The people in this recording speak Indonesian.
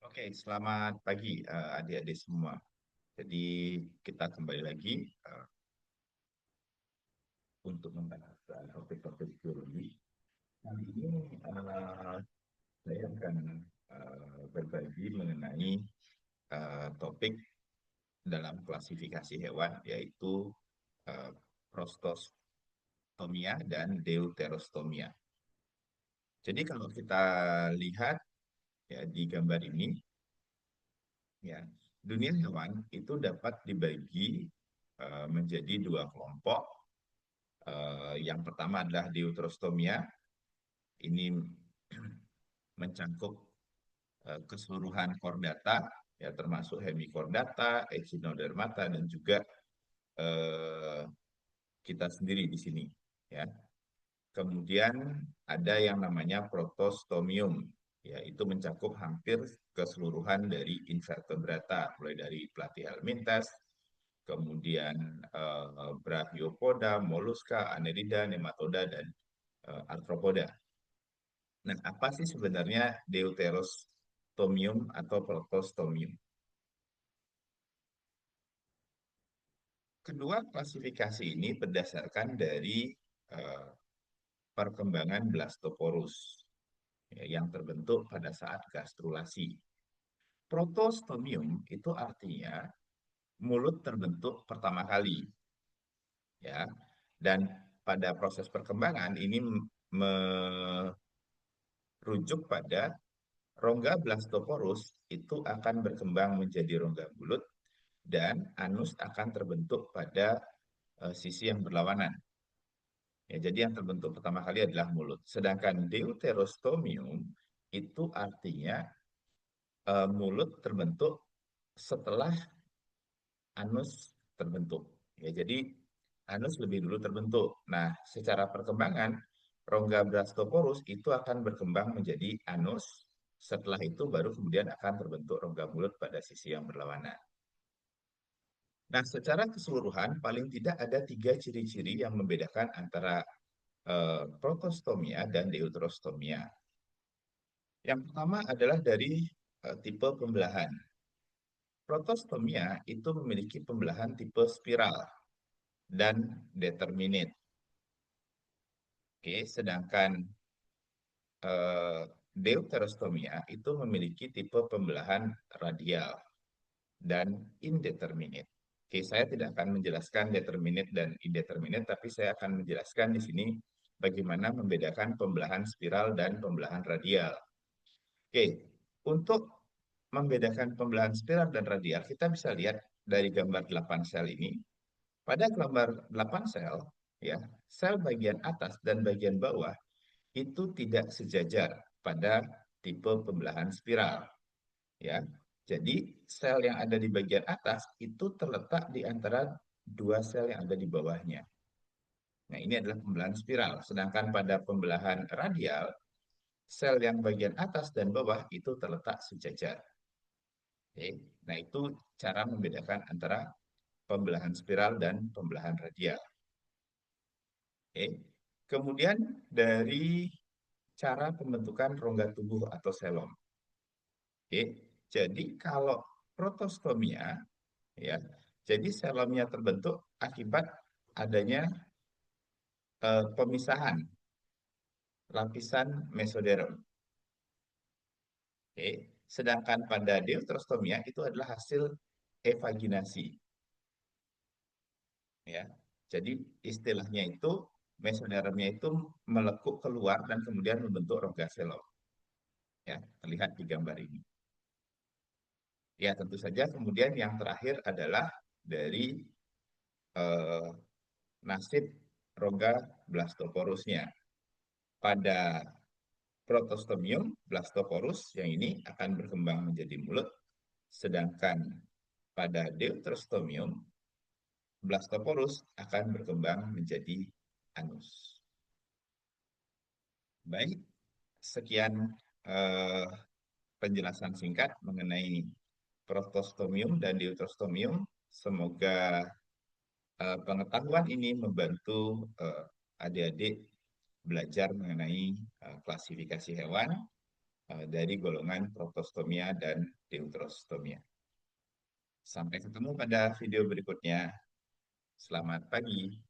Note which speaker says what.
Speaker 1: Oke, selamat pagi adik-adik semua. Jadi kita kembali lagi untuk membahas topik-topik biologi. Kali ini saya akan berbagi mengenai topik dalam klasifikasi hewan, yaitu uh, prostostomia dan deuterostomia. Jadi kalau kita lihat ya di gambar ini, ya dunia hewan itu dapat dibagi menjadi dua kelompok. Yang pertama adalah deuterostomia. Ini mencakup keseluruhan chordata, ya termasuk hemichordata, echinodermata, dan juga eh, kita sendiri di sini. Ya. Kemudian ada yang namanya protostomium, yaitu mencakup hampir keseluruhan dari invertebrata, mulai dari Platyhelminthes, kemudian Brachiopoda, Mollusca, Annelida, Nematoda, dan Arthropoda. Nah, apa sih sebenarnya deuterostomium atau protostomium? Kedua klasifikasi ini berdasarkan dari eh, perkembangan Blastoporus ya, yang terbentuk pada saat gastrulasi. Protostomium itu artinya mulut terbentuk pertama kali, ya. Dan pada proses perkembangan ini merujuk pada rongga blastoporus itu akan berkembang menjadi rongga mulut dan anus akan terbentuk pada sisi yang berlawanan. Ya, jadi yang terbentuk pertama kali adalah mulut. Sedangkan deuterostomium itu artinya mulut terbentuk setelah anus terbentuk. Ya, jadi anus lebih dulu terbentuk. Nah, secara perkembangan rongga blastoporus itu akan berkembang menjadi anus. Setelah itu baru kemudian akan terbentuk rongga mulut pada sisi yang berlawanan. Nah, secara keseluruhan paling tidak ada tiga ciri-ciri yang membedakan antara protostomia dan deuterostomia. Yang pertama adalah dari tipe pembelahan. Protostomia itu memiliki pembelahan tipe spiral dan determinate. Oke, sedangkan eh, deuterostomia itu memiliki tipe pembelahan radial dan indeterminate. Oke, saya tidak akan menjelaskan determinate dan indeterminate, tapi saya akan menjelaskan di sini bagaimana membedakan pembelahan spiral dan pembelahan radial. Oke, untuk membedakan pembelahan spiral dan radial, kita bisa lihat dari gambar 8 sel ini. Pada gambar 8 sel, ya, sel bagian atas dan bagian bawah itu tidak sejajar pada tipe pembelahan spiral, ya. Jadi sel yang ada di bagian atas itu terletak di antara dua sel yang ada di bawahnya. Nah, ini adalah pembelahan spiral. Sedangkan pada pembelahan radial, sel yang bagian atas dan bawah itu terletak sejajar. Oke. Nah, itu cara membedakan antara pembelahan spiral dan pembelahan radial. Oke. Kemudian dari cara pembentukan rongga tubuh atau selom. Oke. Jadi kalau protostomia, ya, jadi selomnya terbentuk akibat adanya pemisahan lapisan mesoderm. Oke. Sedangkan pada deuterostomia itu adalah hasil evaginasi, ya. Jadi istilahnya itu mesodermnya itu melekuk keluar dan kemudian membentuk rongga selom, ya, terlihat di gambar ini. Ya, tentu saja kemudian yang terakhir adalah dari eh, nasib rongga blastoporusnya. Pada protostomium blastoporus yang ini akan berkembang menjadi mulut, sedangkan pada deuterostomium blastoporus akan berkembang menjadi anus. Baik, sekian eh, penjelasan singkat mengenai protostomium dan deuterostomium. Semoga pengetahuan ini membantu adik-adik belajar mengenai klasifikasi hewan dari golongan protostomia dan deuterostomia. Sampai ketemu pada video berikutnya. Selamat pagi.